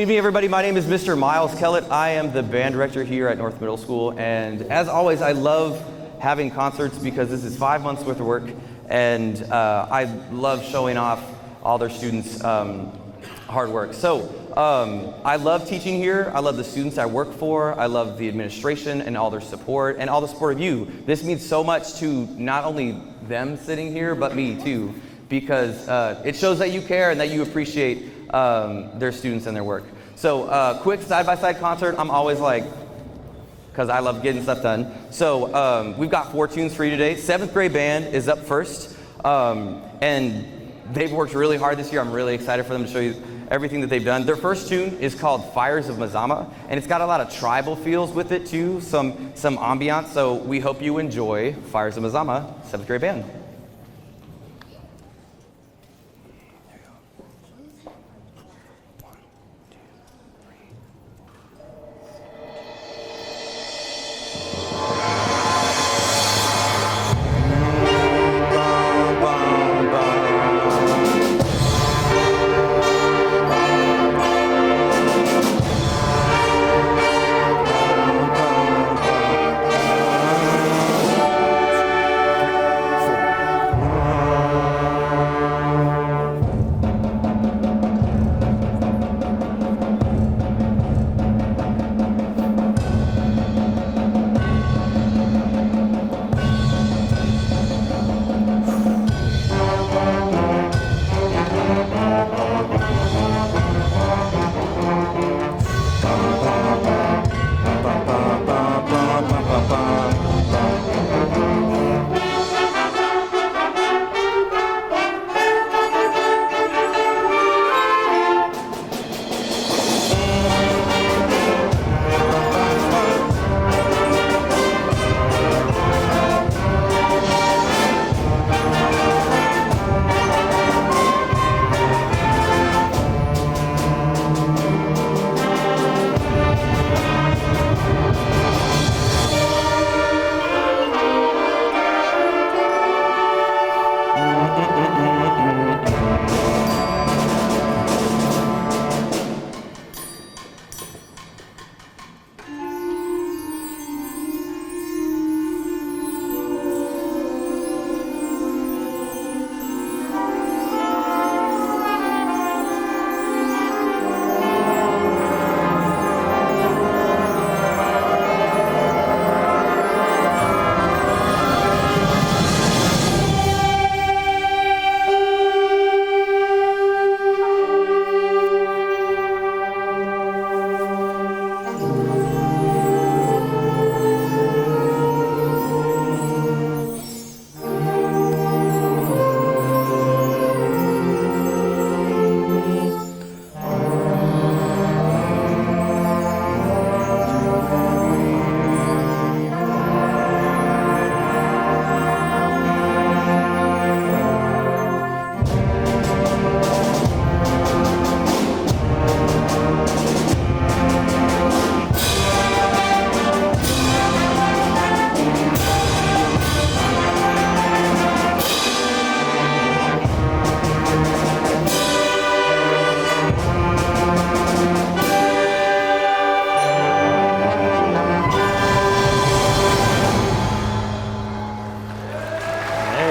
evening, everybody. My name is Mr. Miles Kellett. I am the band director here at North Middle School, and as always, I love having concerts because this is 5 months worth of work, and I love showing off all their students' hard work. So I love teaching here. I love the students I work for. I love the administration and all their support and all the support of you. This means so much to not only them sitting here, but me too, because it shows that you care and that you appreciate their students and their work. So quick side-by-side concert, I'm always like, because I love getting stuff done. So we've got 4 tunes for you today. 7th grade band is up first, and they've worked really hard this year. I'm really excited for them to show you everything that they've done. Their first tune is called Fires of Mazama, and it's got a lot of tribal feels with it too, some ambiance. So we hope you enjoy Fires of Mazama, 7th grade band.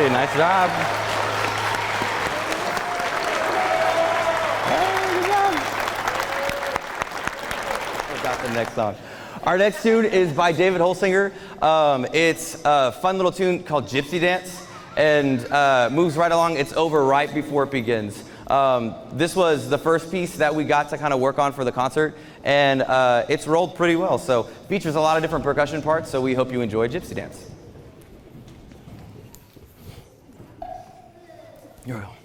Nice job. We got the next song. Our next tune is by David Holsinger. It's a fun little tune called Gypsy Dance, and moves right along. It's over right before it begins. This was the first piece that we got to kind of work on for the concert, and it's rolled pretty well. So features a lot of different percussion parts, so we hope you enjoy Gypsy Dance. You're on.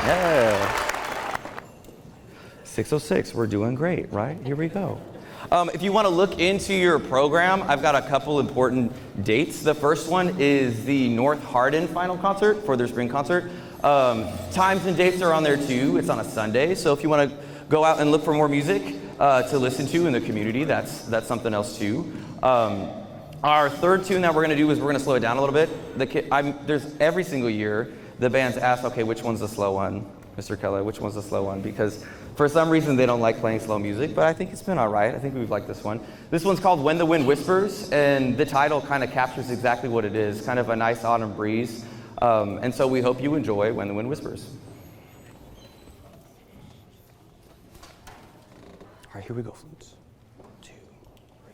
Yeah. 6:06, we're doing great, right? Here we go. If you want to look into your program, I've got a couple important dates. The first one is the North Hardin final concert for their spring concert. Times and dates are on there too. It's on a Sunday, so if you want to go out and look for more music to listen to in the community, that's something else too. Our third tune that we're going to do is we're going to slow it down a little bit. There's every single year the bands ask, okay, which one's the slow one? Mr. Keller, which one's the slow one? Because for some reason they don't like playing slow music, but I think it's been all right. I think we've liked this one. This one's called When the Wind Whispers, and the title kind of captures exactly what it is, kind of a nice autumn breeze. And so we hope you enjoy When the Wind Whispers. All right, here we go, flutes. 1, 2, 3.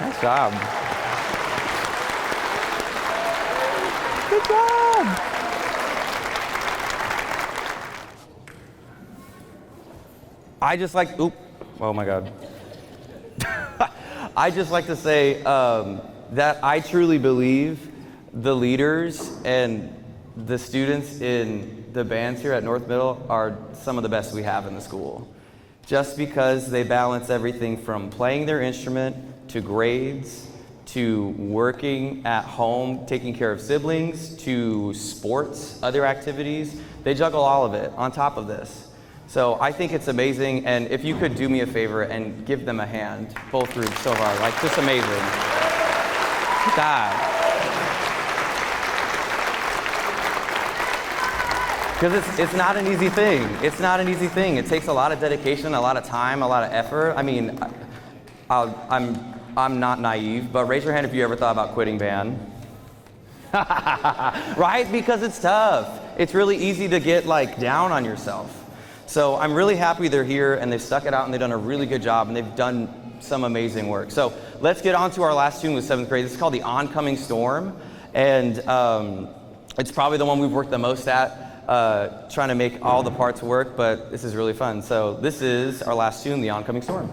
Nice job. Good job. I just like, oh my God. I just like to say that I truly believe the leaders and the students in the bands here at North Middle are some of the best we have in the school. Just because they balance everything from playing their instrument to grades, to working at home, taking care of siblings, to sports, other activities. They juggle all of it on top of this. So I think it's amazing, and if you could do me a favor and give them a hand, both groups so far, like just amazing. God. Because it's not an easy thing. It's not an easy thing. It takes a lot of dedication, a lot of time, a lot of effort. I mean, I'm not naive, but raise your hand if you ever thought about quitting band. Right? Because it's tough. It's really easy to get like down on yourself. So I'm really happy they're here and they've stuck it out and they've done a really good job and they've done some amazing work. So let's get on to our last tune with 7th grade. This is called The Oncoming Storm, and it's probably the one we've worked the most at, trying to make all the parts work, but this is really fun. So this is our last tune, The Oncoming Storm.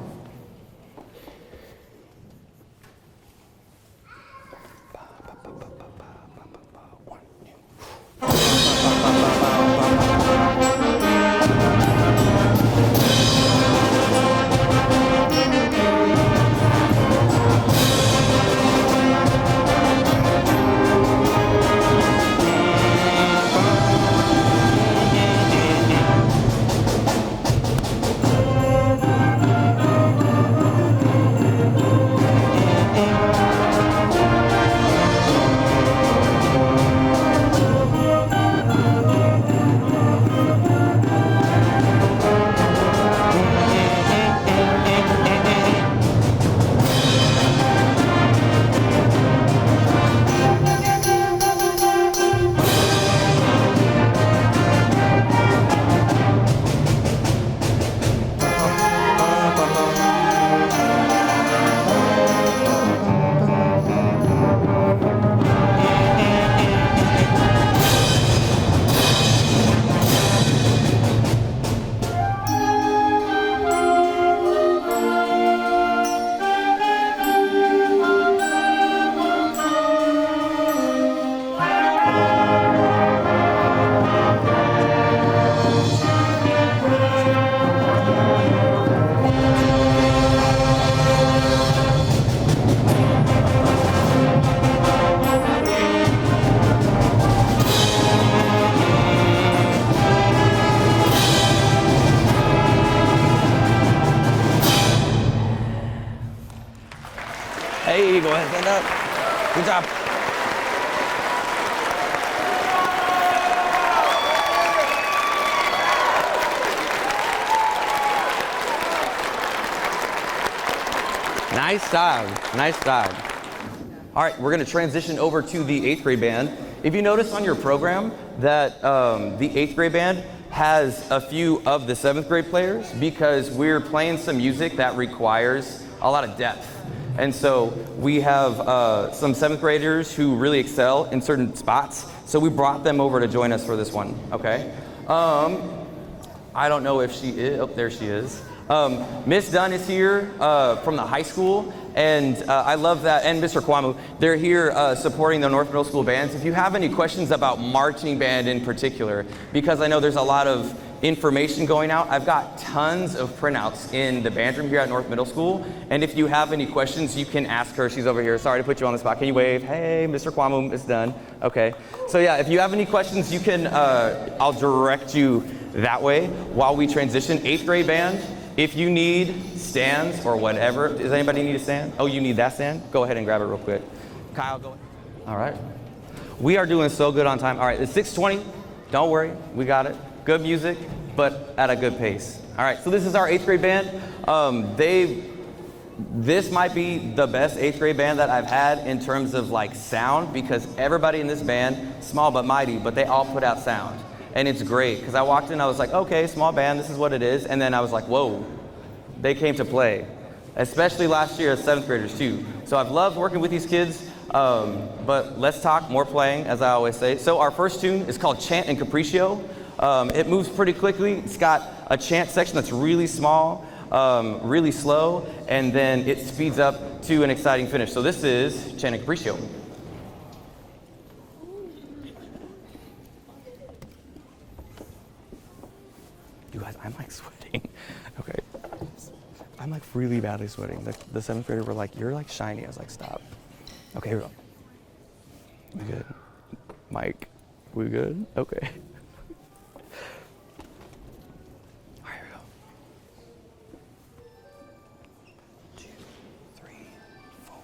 Nice job, nice job. All right, we're gonna transition over to the 8th grade band. If you notice on your program that the 8th grade band has a few of the 7th grade players because we're playing some music that requires a lot of depth. And so we have some 7th graders who really excel in certain spots. So we brought them over to join us for this one, okay? I don't know if she is, oh, there she is. Miss Dunn is here from the high school, and I love that, and Mr. Kwamu, they're here supporting the North Middle School bands. If you have any questions about marching band in particular, because I know there's a lot of information going out, I've got tons of printouts in the band room here at North Middle School, and if you have any questions, you can ask her. She's over here. Sorry to put you on the spot. Can you wave? Hey, Mr. Kwamu, Miss Dunn. Okay. So yeah, if you have any questions, you can, I'll direct you that way while we transition. 8th grade band, if you need stands or whatever, does anybody need a stand? Oh, you need that stand? Go ahead and grab it real quick. Kyle, go ahead. All right. We are doing so good on time. All right, it's 6:20. Don't worry, we got it. Good music, but at a good pace. All right, so this is our 8th grade band. This might be the best 8th grade band that I've had in terms of like sound, because everybody in this band, small but mighty, but they all put out sound. And it's great, because I walked in, I was like, okay, small band, this is what it is. And then I was like, whoa, they came to play. Especially last year as 7th graders too. So I've loved working with these kids, but let's talk more playing, as I always say. So our first tune is called Chant and Capriccio. It moves pretty quickly. It's got a chant section that's really small, really slow, and then it speeds up to an exciting finish. So this is Chant and Capriccio. You guys, I'm like sweating. Okay. I'm like really badly sweating. The 7th grader were like, you're like shiny. I was like, stop. Okay, here we go. We good? Mike, we good? Okay. All right, here we go. 2, 3, 4.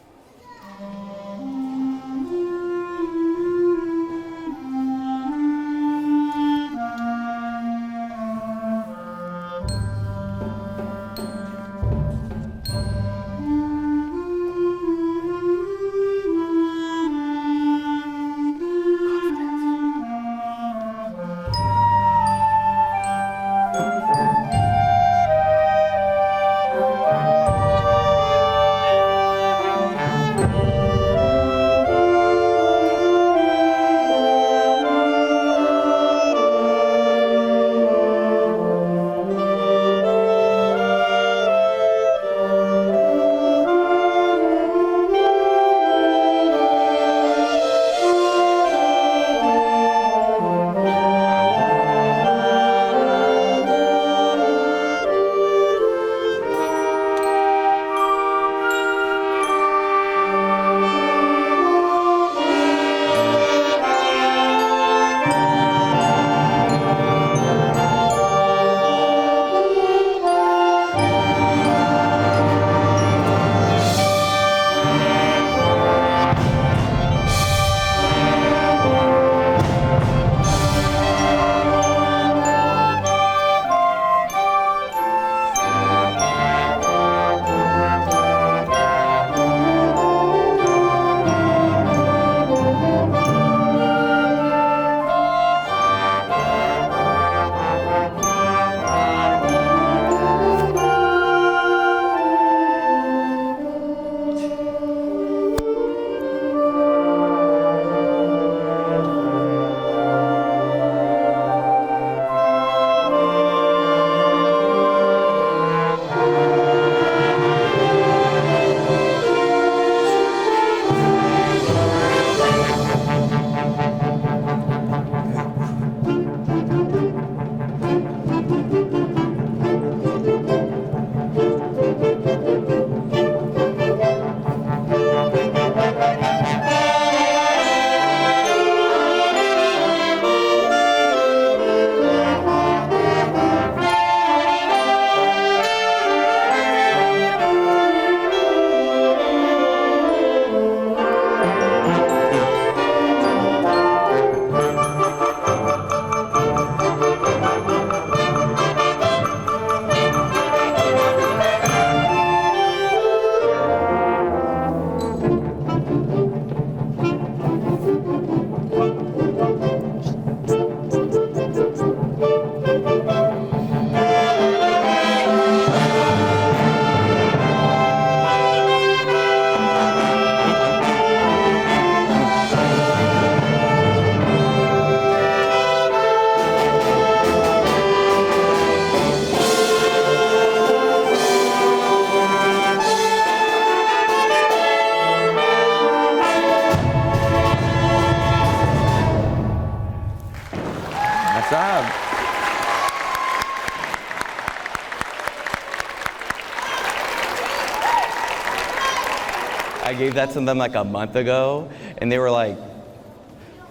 job. I gave that to them like a month ago, and they were like,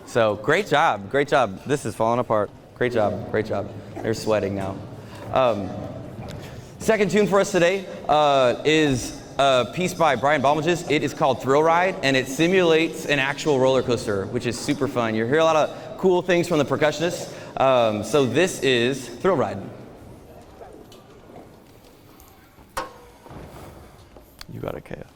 so great job, great job. This is falling apart. Great job, great job. They're sweating now. Second tune for us today is a piece by Brian Balmages. It is called Thrill Ride, and it simulates an actual roller coaster, which is super fun. You hear a lot of cool things from the percussionists. So this is Thrill Ride. You got it, Kaya.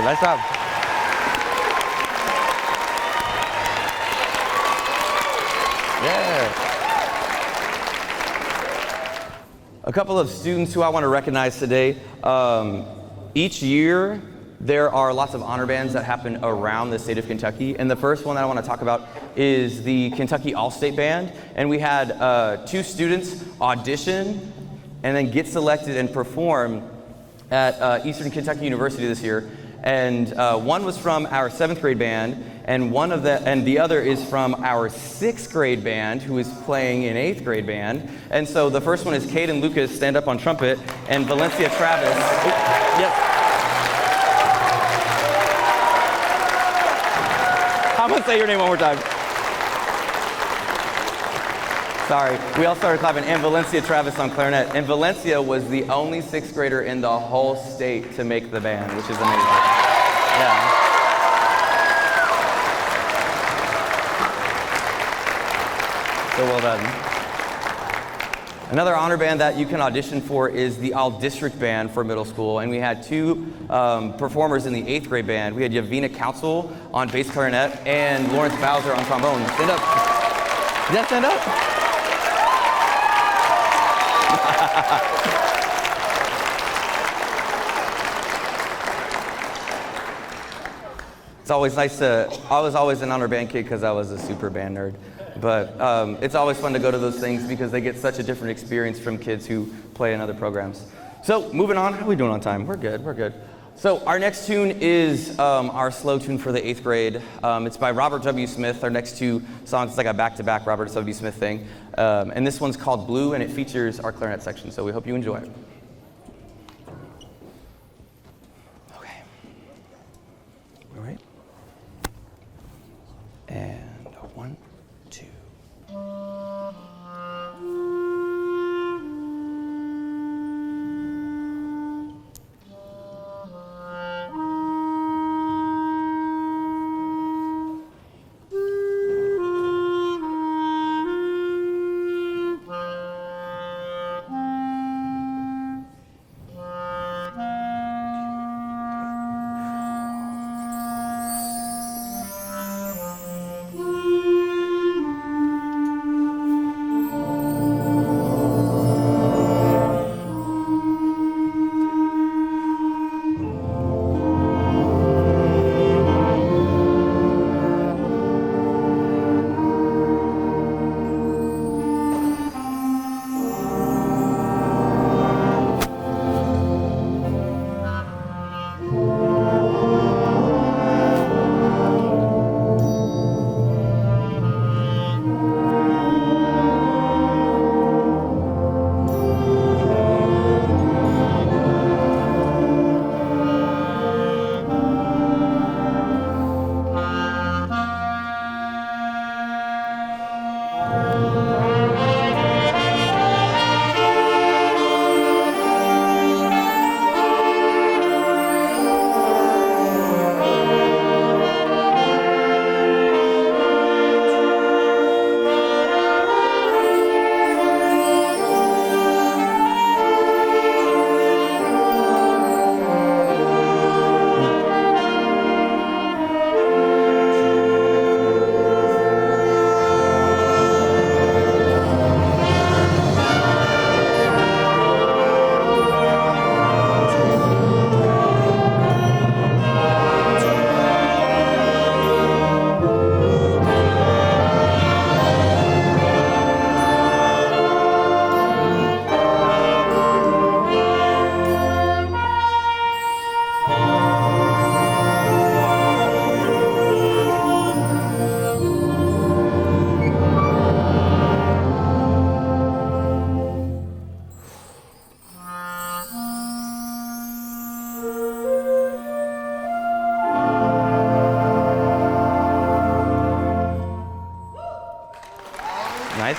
Nice job. Yeah. A couple of students who I want to recognize today. Each year, there are lots of honor bands that happen around the state of Kentucky. And the first one that I want to talk about is the Kentucky All-State Band. And we had 2 students audition and then get selected and perform at Eastern Kentucky University this year. And one was from our 7th grade band, and the other is from our 6th grade band, who is playing in 8th grade band. And so the first one is Caden Lucas, stand up on trumpet, and Valencia Travis. Yes. I'm gonna say your name one more time. Sorry, we all started clapping. And Valencia Travis on clarinet. And Valencia was the only 6th grader in the whole state to make the band, which is amazing. Yeah. So well done. Another honor band that you can audition for is the All-District Band for middle school. And we had 2 performers in the 8th grade band. We had Yavina Council on bass clarinet and Lawrence Bowser on trombone. Stand up. Yeah, stand up. It's always nice I was always an honor band kid because I was a super band nerd. But it's always fun to go to those things because they get such a different experience from kids who play in other programs. So moving on, how are we doing on time? We're good, we're good. So our next tune is our slow tune for the 8th grade. It's by Robert W. Smith. Our next 2 songs, it's like a back-to-back Robert W. Smith thing. And this one's called Blue, and it features our clarinet section, so we hope you enjoy it. Okay. All right. And 1, 2.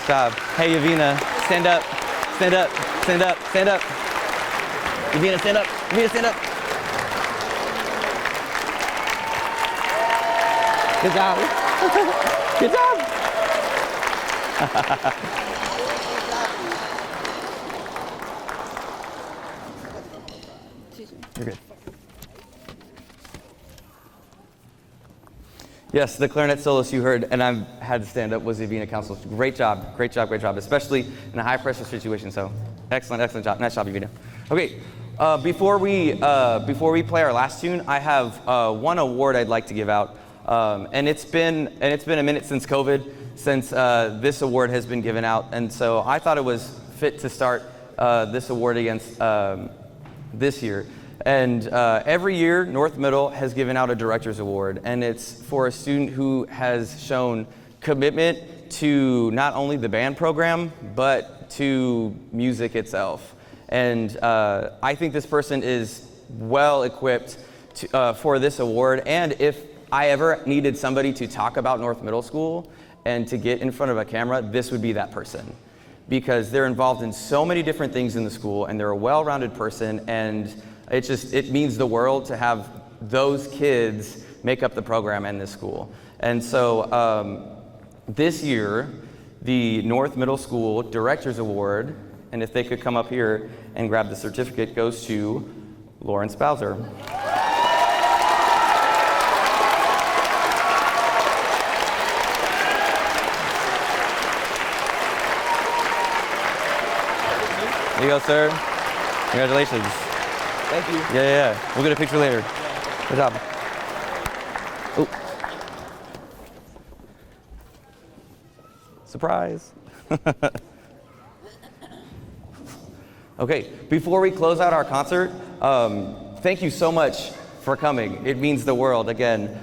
job. Hey, Yavina, stand up, stand up, stand up, stand up. Yavina, stand up. Yavina, stand up. Good job. Good job. You're good. Yes, the clarinet soloist you heard, and I've had to stand up, was the Yavina Council. Great job, great job, great job, especially in a high-pressure situation. So, excellent, excellent job. Nice job, Yavina. Okay, before we play our last tune, I have one award I'd like to give out, and it's been a minute since COVID, since this award has been given out, and so I thought it was fit to start this award against this year. And every year, North Middle has given out a Director's Award, and it's for a student who has shown commitment to not only the band program, but to music itself. And I think this person is well equipped for this award, and if I ever needed somebody to talk about North Middle School and to get in front of a camera, this would be that person. Because they're involved in so many different things in the school, and they're a well-rounded person, and it means the world to have those kids make up the program in this school. And so this year, the North Middle School Director's Award, and if they could come up here and grab the certificate, goes to Lawrence Bowser. There you go, sir. Congratulations. Thank you. Yeah. We'll get a picture later. Good job. Ooh. Surprise. Okay, before we close out our concert, thank you so much for coming. It means the world, again,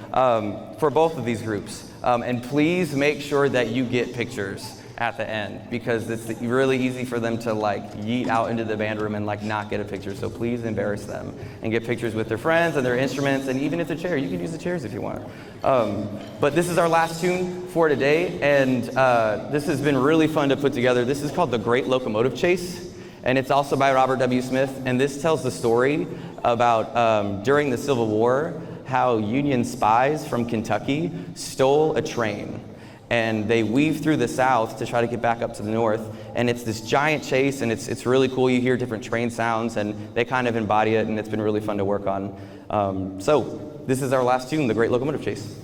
for both of these groups. And please make sure that you get pictures at the end, because it's really easy for them to yeet out into the band room and not get a picture. So please embarrass them and get pictures with their friends and their instruments, and even if it's a chair, you can use the chairs if you want. But this is our last tune for today, and this has been really fun to put together. This is called The Great Locomotive Chase, and it's also by Robert W. Smith, and this tells the story about during the Civil War, how Union spies from Kentucky stole a train. And they weave through the South to try to get back up to the North. And it's this giant chase, and it's really cool. You hear different train sounds, and they kind of embody it, and it's been really fun to work on. So this is our last tune, The Great Locomotive Chase.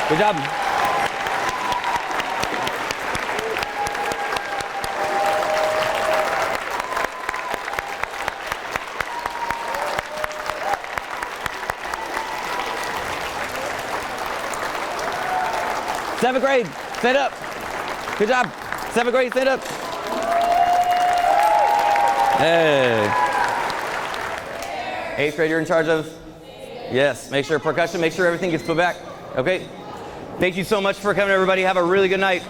Good job. Seventh grade, stand up. Good job. Seventh grade, stand up. Hey. Eighth grade, you're in charge of? Yes, make sure percussion, make sure everything gets put back. Okay. Thank you so much for coming, everybody. Have a really good night.